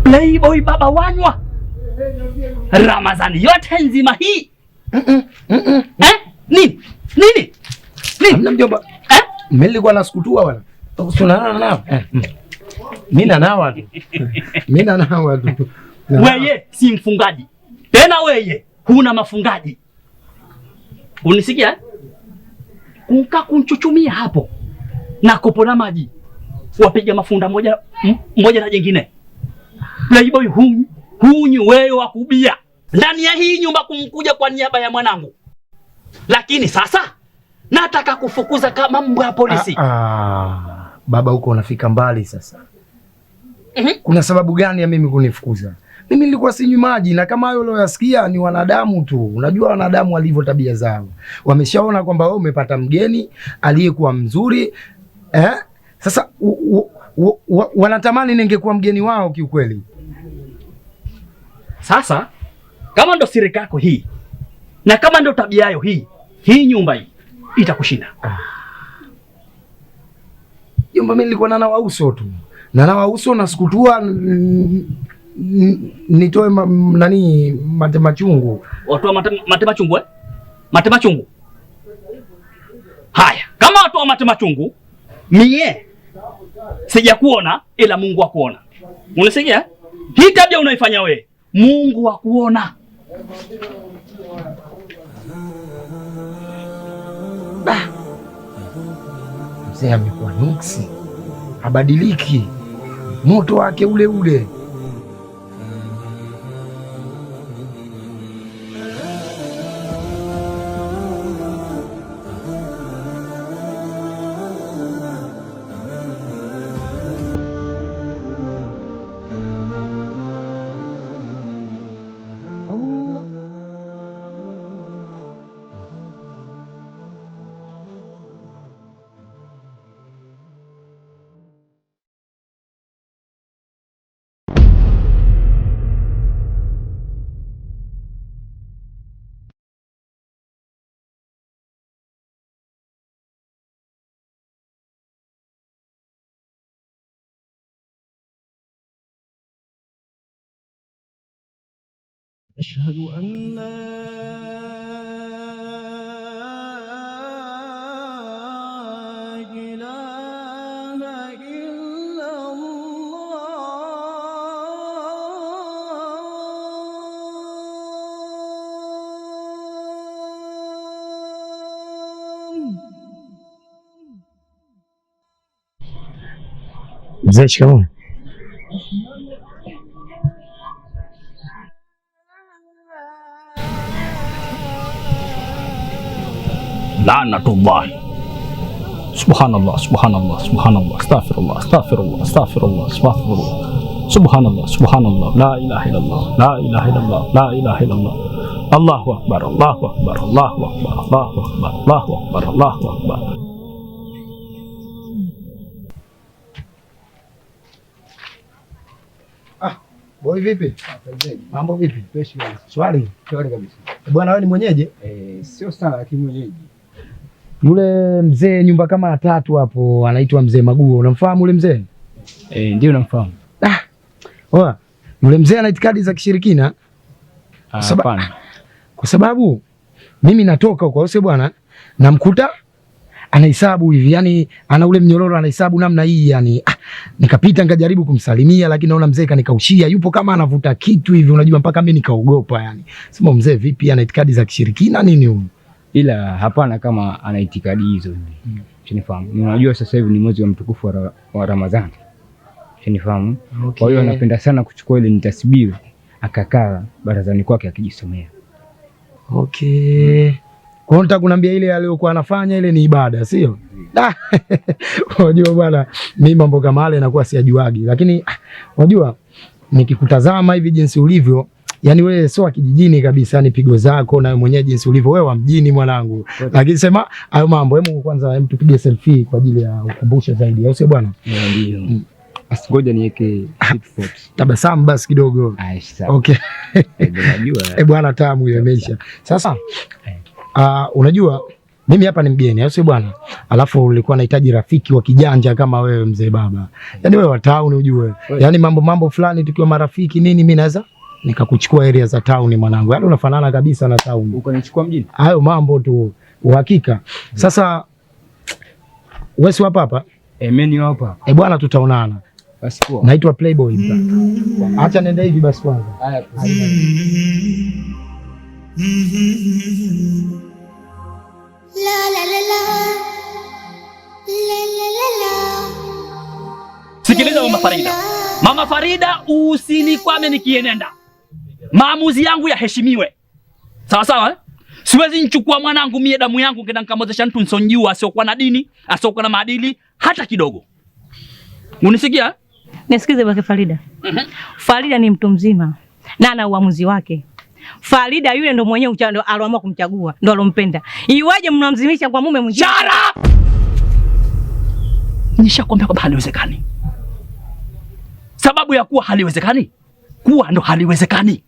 Playboy baba wanywa Ramadhani yote nzima hii. Nini? Hamna mjomba. Mimi nilikuwa nasikutua bwana. Usunana nao. Mimi na nawa tu. Wewe si mfungaji. Tena wewe huna mafungaji. Unisikia? Unka kunchuchumia hapo. Na kopo la maji. Wapiga mafunda moja na jingine. Playboy hunyu wewe wakubia. Ndani ya hii nyumba kumkuja kwa niaba ya mwanangu. Lakini sasa nataka kufukuza kama mbwa polisi. Baba huko unafika mbali sasa. Kuna sababu gani ya mimi kunifukuza? Mimi nilikuwa sinywi maji, na kama hayo uliyosikia ni wanadamu tu. Unajua wanadamu walivyo tabia zao. Wameshaona kwamba wewe umepata mgeni aliyekuwa mzuri. Sasa wanatamani ningekuwa mgeni wao kiukweli. Sasa kama ndo siri yako hii na kama ndo tabia yao hii nyumba hii itakushinda. Nyumba mimi nilikuwa nawa uso tu. Nawa uso na sikutua nitoe mate machungu. Watu wa mate machungu Mate machungu. Haya, kama watu wa mate machungu, mie sijakuona ila Mungu akuona. Unasikia? Hii tabia unaifanya wewe, Mungu akuona. Mzee amekuwa nuksi. Habadiliki. Moto wake ule ule. أشهد أن لا إله إلا الله. Mzee, shikamoo. La'natullah. Subhanallah, subhanallah, subhanallah, astaghfirullah, astaghfirullah, astaghfirullah, astaghfirullah. Subhanallah, subhanallah, la ilaha illallah, la ilaha illallah, la ilaha illallah. Allahu akbar, Allahu akbar, Allahu akbar, Allahu akbar, Allahu akbar, Allahu akbar. Boy vipi? Mambo vipi? Swali. Shwari kabisa. Bwana wewe ni mwenyeji? Sio sana lakini mwenyeji. Yule mzee nyumba kama 3 hapo anaitwa Mzee Maguo. Unamfahamu yule mzee? Ndio namfahamu. Oa, yule mzee ana itikadi za kishirikina? Hapana. Kwa sababu mimi natoka huko sio bwana, namkuta anahesabu hivi, yani ana ule mnyororo anahesabu namna hii yani. Nikapita nikajaribu kumsalimia lakini naona mzee kanikaushia, yupo kama anavuta kitu hivi unajua, mpaka mimi nikaogopa yani. Sema mzee vipi, ana itikadi za kishirikina nini huyu? Ila hapana kama ana itikadi hizo. Unifahamu. Unajua sasa hivi ni mwezi wa mtukufu wa Ramadhani. Unifahamu? Okay. Kwa hiyo anapenda sana kuchukua ile nitasbihi akakaa barazani kwake akijisomea. Okay. Kwa nini kuniambia ile aliyokuwa anafanya ile ni ibada, sio? Unajua bwana, mimi mambo kama yale nakuwa siyajuagi, lakini unajua nikikutazama hivi jinsi ulivyo, yani wewe sio wa kijijini kabisa, ni pigo zako na mwenyewe jinsi ulivyo wewe wa mjini mwanangu. Lakini sema hayo mambo, hebu kwanza tupige selfie kwa ajili ya ukumbusho zaidi, au sio bwana? Ndio. Ngoja niweke tabasamu basi kidogo. Okay. Unajua bwana tamu ile imeisha. Sasa unajua Mimi hapa ni mgeni, au sio bwana? Alafu ulikuwa unahitaji rafiki wa kijanja kama wewe mzee baba. Yaani wewe wa town ujue. Yaani mambo fulani tukiwa marafiki nini mimi naweza nikakuchukua area za town mwanangu. Yaani unafanana kabisa na town. Ukanichukua mjini? Hayo mambo tu uhakika. Sasa wewe si hapa? Mimi ni hapa. Bwana tutaonana. Basi poa. Naitwa Playboy. Acha nenda hivi basi kwanza. Haya. La la la la. La la la la. Sikiliza Mama Farida. Mama Farida, usinikwame nikienenda. Maamuzi yangu yaheshimiwe. Sawa sawa eh? Siwezi nichukua mwanangu mie damu yangu ngenda nikamwozesha mtu nsonjua asiokuwa na dini, asiokuwa na maadili hata kidogo. Unisikia? Nisikize bwana Farida. Farida ni mtu mzima na ana uamuzi wake. Farida yule ndo mwenyewe ndo aliamua kumchagua, ndo alompenda. Iwaje mnamzimisha kwa mume mwingine? Shut up! Nishakwambia kwamba haliwezekani. Sababu ya kuwa haliwezekani, kuwa ndo haliwezekani.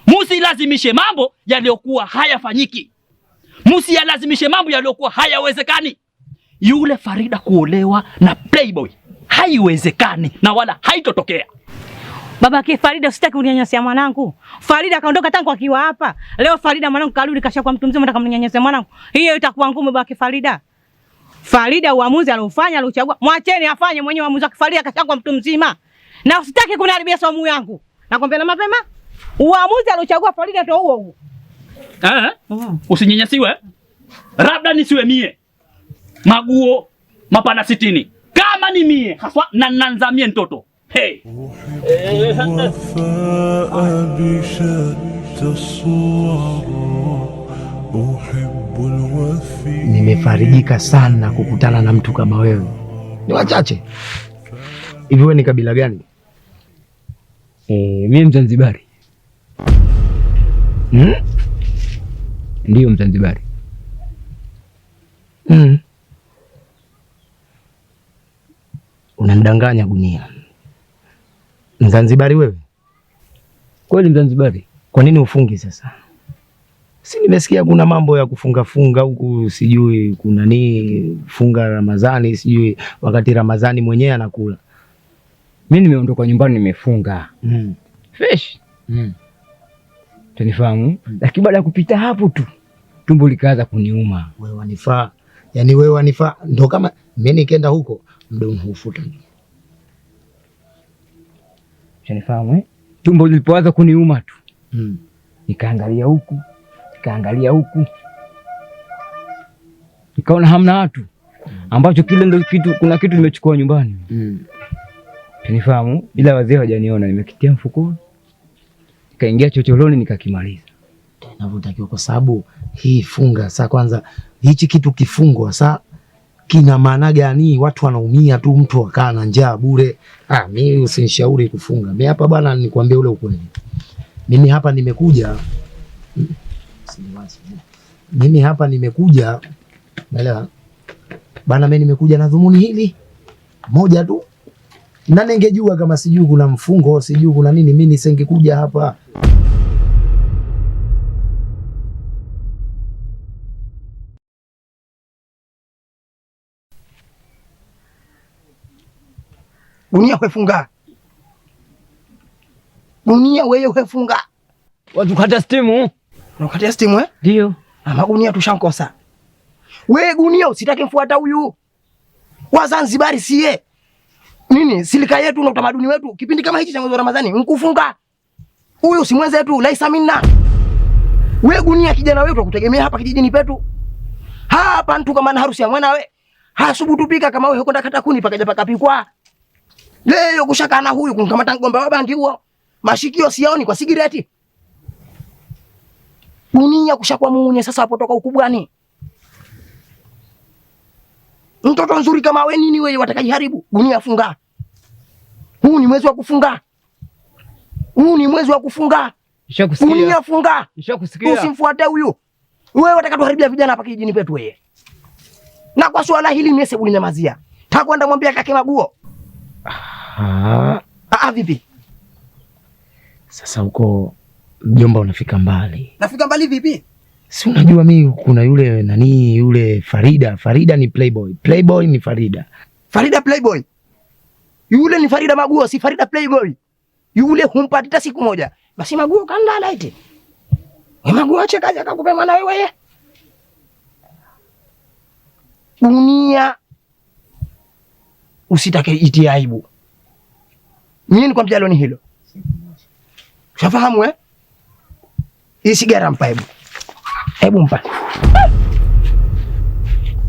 Musilazimishe mambo yaliyokuwa hayafanyiki. Musilazimishe mambo yaliyokuwa hayawezekani. Yule Farida kuolewa na Playboy haiwezekani na wala haitotokea. Baba yake Farida, usitaki uninyanyasa mwanangu. Farida kaondoka tangu akiwa hapa. Leo Farida mwanangu karudi kashakuwa mtu mzima, nataka mninyanyasa mwanangu. Hiyo itakuwa ngumu baba yake Farida. Farida uamuzi aliofanya aliochagua, mwacheni afanye mwenyewe uamuzi wake. Farida kashakuwa mtu mzima. Na usitaki kuniharibia somo yangu. Nakwambia na mapema. Uamuzi aliochagua Farida ndio huo huo. Usinyanyasiwe. Labda nisiwe mie. Maguo mapana 60. Kama ni mie haswa na nanzamie mtoto. Hey. Nimefarijika sana kukutana na mtu kama wewe. Ni wachache. Hivi wewe ni kabila gani? Mimi Mzanzibari. Ndio Mzanzibari. Unanidanganya Gunia. Mzanzibari wewe? Kweli Mzanzibari. Kwa nini ufungi sasa? Si nimesikia kuna mambo ya kufunga huku, sijui kuna nini, funga Ramadhani, sijui wakati Ramadhani mwenyewe anakula. Mimi nimeondoka nyumbani nimefunga. Fresh. Tunifahamu? Lakini baada ya kupita hapo tu tumbo likaanza kuniuma. Wewe wanifaa. Yaani wewe wanifaa. Ndio kama mimi nikaenda huko mdomo hufuta. Tunifahamu? Tumbo lilipoanza kuniuma tu. Nikaangalia huku, nikaona hamna watu, ambacho kile ndio kuna kitu nimechukua nyumbani. Tunifahamu? Ila wazee hawajaniona, nimekitia mfukoni, nikaingia chocholoni nikakimaliza. Ninavyotakiwa kwa sababu hii funga sasa, kwanza hichi kitu kifungwa sasa kina maana gani? Watu wanaumia tu, mtu akaa na njaa bure. Mimi usinishauri kufunga. Mimi hapa bwana, nikwambie ule ukweli. Mimi hapa nimekuja naelewa bana, mimi nimekuja na dhumuni hili moja tu, na ningejua kama sijui kuna mfungo, sijui kuna nini, mimi nisingekuja hapa. Gunia wefunga. Gunia wewe wefunga. Watu kata stimu. Unakatia stimu eh? Ndio. Ama Gunia tushankosa. Wewe Gunia usitake mfuata huyu. Wazanzibari siye. Nini? Silika yetu na utamaduni wetu. Kipindi kama hichi cha mwezi wa Ramadhani mkufunga. Huyu si mwenzetu, laisa minna. Wewe Gunia kijana wetu akutegemea hapa kijijini petu. Hapa mtu kama na harusi ya mwanawe. Hasubutu pika kama wewe kwenda kata kuni pakaja pakapikwa. Leo kushaka na huyu kumkamata ngombe wa bangi huo. Mashikio sioni kwa sigareti. Gunia kushakuwa muunye sasa hapo toka ukubwani. Mtoto nzuri kama wewe nini wewe watakajiharibu? Gunia funga. Huu ni mwezi wa kufunga. Nishakusikia. Gunia funga. Nishakusikia. Usimfuate huyu. Wewe watakatuharibia vijana hapa kijijini petu wewe. Na kwa swala hili mimi sebu nyamazia. Takwenda mwambia kake Maguo. Vipi? Sasa huko mjomba unafika mbali. Nafika mbali vipi? Si unajua mimi kuna yule nani yule Farida. Farida ni playboy. Playboy ni Farida. Farida playboy. Yule ni Farida Maguo, si Farida playboy. Yule humpatita siku moja. Basi Maguo kandala eti. Maguo ache kaja akakupe mwana wewe. Dunia usitake itie aibu. Mimi nikwambia leo ni hilo. Ushafahamu eh? Hii sigara mpa hebu. Hebu mpa.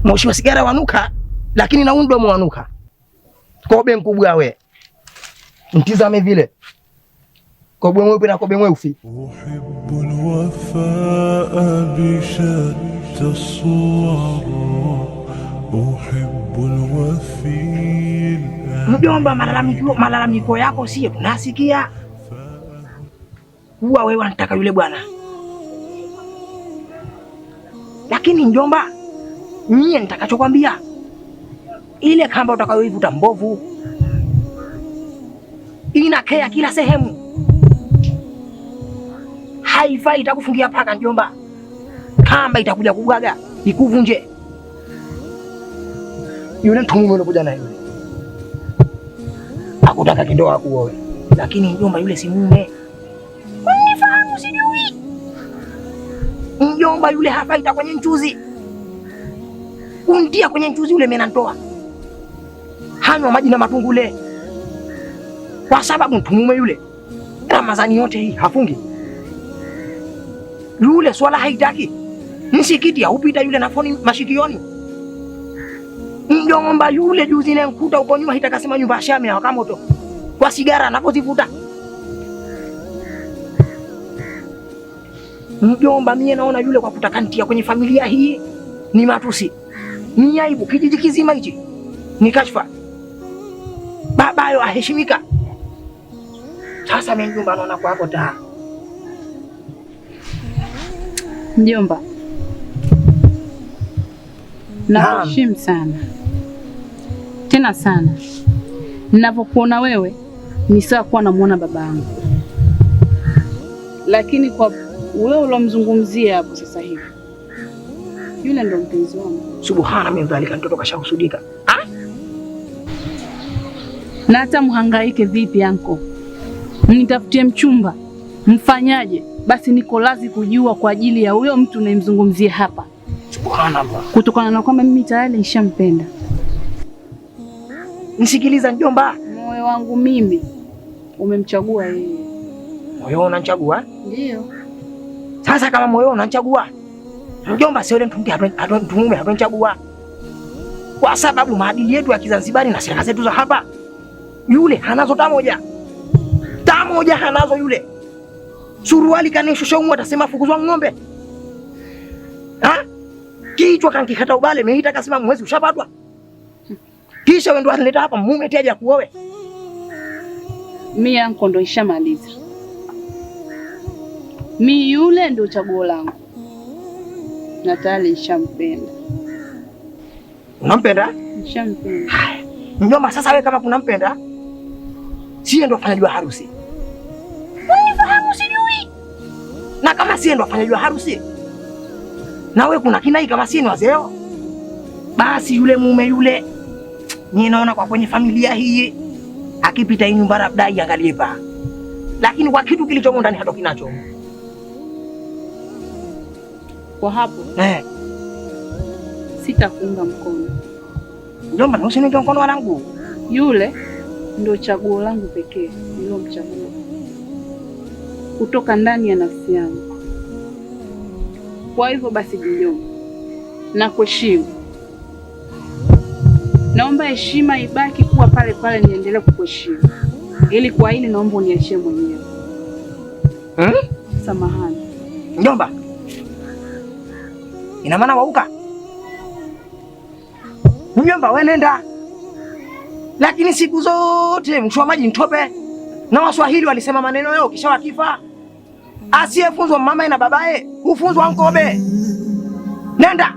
Moshi wa sigara wanuka, lakini na mdomo wanuka. Kobe mkubwa we. Mtizame vile. Kobe mweupe na kobe mweusi. أحب الوفاء بشتى الصور أحب الوفي Mjomba, malalamiko yako sio tunasikia. Huwa wewe unataka yule bwana. Lakini mjomba, mie nitakachokwambia, ile kamba utakayoivuta mbovu inakea kila sehemu. Haifai, itakufungia paka mjomba. Kamba itakuja kugaga ikuvunje. Yule mtu unakuja naye yule akutaka kindoa kuoe, lakini mjomba yule si mume. Unifahamu sijui. Mjomba yule hapa ita kwenye mchuzi. Untia kwenye mchuzi ule menantoa. Hanywa maji na matungule. Kwa sababu mtu mume yule Ramadhani yote hii hafungi. Yule swala haitaki. Msikiti haupita yule na foni mashikioni. Mjomba yule juzi na nkuta uko nyuma hitakasema nyumba shame ya kamoto. Kwa sigara anapozivuta. Mjomba mie naona yule kwa kutakantia kwenye familia hii ni matusi. Ni aibu kijiji kizima hichi. Ni kashfa. Babayo aheshimika. Sasa mimi mjomba naona kwako taa. Mjomba, nakuheshimu sana tena sana. Ninapokuona wewe ni sawa kuwa namuona baba yangu, lakini kwa wewe ulomzungumzia hapo sasa hivi, yule ndo mpenzi wangu. Subhana min dhalika, mtoto kashahusudika. Na hata mhangaike vipi anko, mnitafutie mchumba, mfanyaje, basi niko lazi kujua kwa ajili ya huyo mtu unayemzungumzia hapa. Subhanallah. Kutokana na kwamba mimi tayari nishampenda. Nisikiliza mjomba. Moyo wangu mimi umemchagua yeye. Moyo unachagua? Ndio. Sasa kama moyo unachagua, mjomba sio yule mtu mume hatonchagua. Kwa sababu maadili yetu ya Kizanzibari na sheria zetu za hapa, yule hanazo tamoja. Tamoja hanazo yule. Suruali kanishusha umu atasema fukuzwa ng'ombe. Ha? Kichwa kankikata ubale meita kasema mwezi ushapatwa. Kisha wewe ndo analeta hapa mume tiaje kuoe. Mimi anko ndo ishamaliza. Mimi yule ndo chaguo langu. Na tayari nishampenda. Unampenda? Nishampenda. Mjomba, sasa wewe kama kunampenda, sie ndo afanyaji wa harusi. Unifahamu sijui. Na kama sie ndo afanyaji wa harusi, na wewe kuna kinai kama sie ni wazeo, basi yule mume yule, mimi naona kwa kwenye familia hii akipita hii nyumba labda iangalie pa. Lakini kwa kitu kilichomo ndani hatoki nacho. Kwa hapo sitakuunga mkono. Mjomba, na usiniunge mkono wanangu. Yule ndio chaguo langu pekee nilomchagua kutoka ndani ya nafsi yangu. Kwa hivyo basi mjomba, na kuheshimu. Naomba heshima ibaki kuwa pale pale, niendelee kukuheshimu. Ili kwa hili naomba uniachie mwenyewe. Samahani. Mjomba, ina maana wauka? Mjomba, wewe nenda. Lakini siku zote mshwa maji mtope. Na Waswahili walisema maneno yao kisha wakifa. Asiyefunzwa mama na babaye hufunzwa mkobe. Nenda.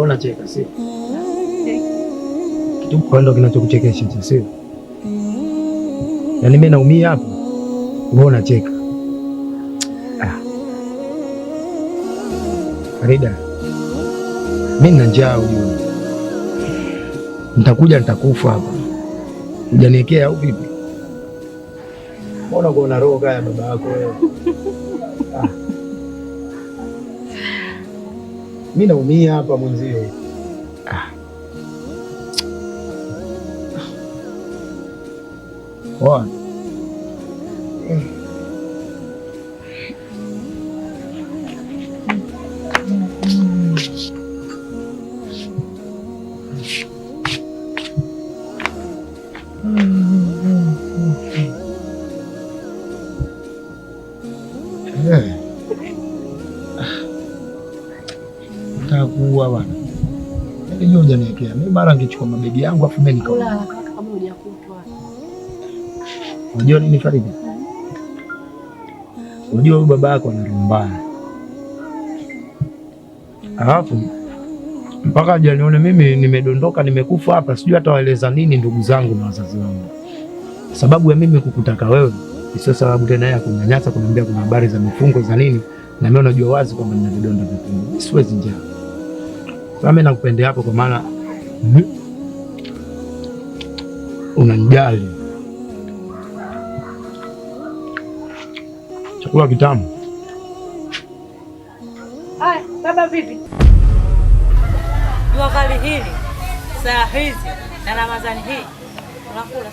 Mbona cheka sio? Kitu kwa ndo kinachokuchekesha sio? Yaani mimi naumia hapo. Mbona cheka? Farida, mimi nina njaa ujue. Nitakuja nitakufa hapa. Hujaniwekea au vipi? Mbona uko roho kaya baba yako wewe? Mimi naumia hapa mwenzio. Poa. Takuwa bwana. Ndio hujaniwekea. Mimi mara ngichukua mabegi yangu afu mimi Kula haraka kama hujakutwa. Unajua nini Farida? Unajua huyu baba yako ana roho mbaya. Alafu mpaka hajanione mimi nimedondoka nimekufa hapa, sijui hata waeleza nini ndugu zangu na wazazi wangu. Sababu ya mimi kukutaka wewe sio sababu tena ya kunyanyasa, kuniambia kuna habari za mifungo za nini, na mimi unajua wazi kwamba nina vidonda vya tumbo. Siwezi njaa. Sasa mimi nakupendea hapo kwa maana unanijali. Chakula kitamu. Haya, baba vipi? Jua kali hili, saa hizi na Ramadhani hii. Unakula?